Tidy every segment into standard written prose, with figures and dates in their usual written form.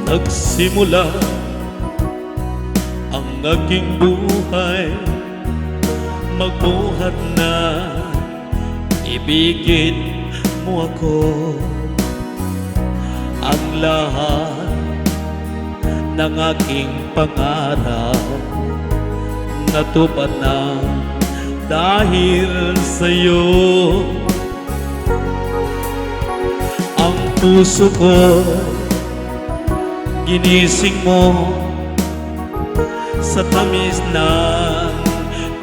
nagsimula ang aking buhay. Magbuhat na ibigin mo ako. Ang lahat ng aking pangarap natupad na dahil sa'yo. Ang puso ko ginising mo sa tamis ng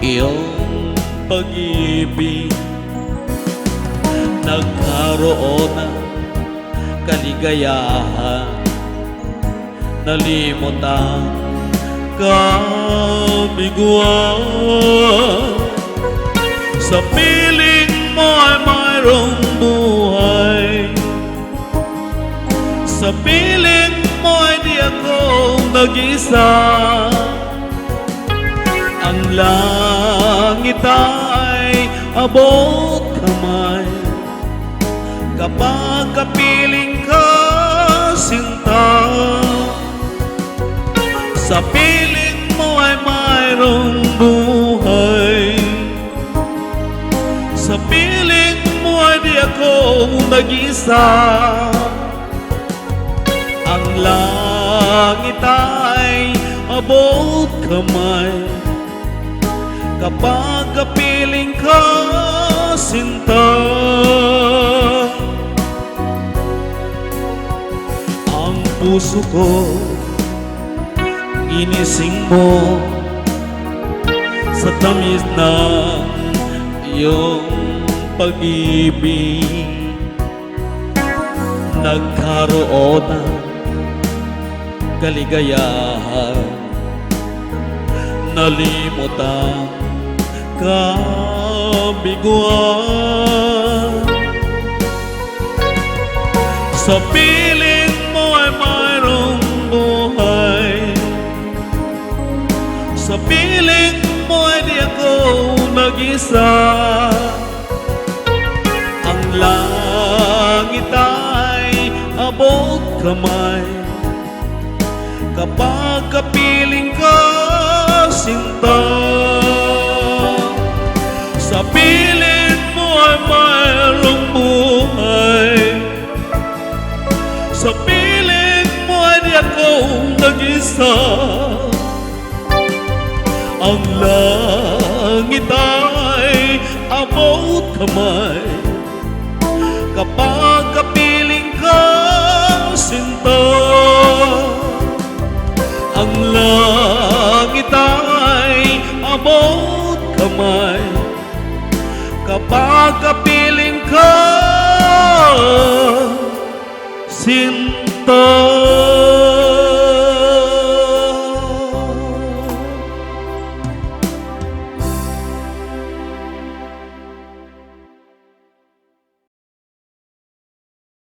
iyong pag-ibig. Nagkaroon ng kaligayahan, nalimot ang kabiguan. Sa piling mo ay mayroong buhay, sa piling mo ay di ako nag-isa. Ang langit ay abot kamay kapag kapiling ka, sinta. Sa piling mo ay mayroong buhay, sa piling mo ay di ako nag-isa. Ang langit ay abot kamay kapag kapiling ka, sinta. Ang puso ko inising mo sa tamis ng iyong pag-ibig. Nagkaroon ng kaligayahan, nalimot ang kabiguan. Sa piling mo ay mayroong buhay, sa piling mo ay di ako nag-isa. Ang langit ay abot kamay kapag kapiling ka, sinta. Sa piling mo ay mayroong buhay, sa piling mo ay di ako nag-isa. Ang langit ay abot kamay kapag kapiling ka, sinta. Ang langit ay abot kamay kapag kapiling ka, sinta.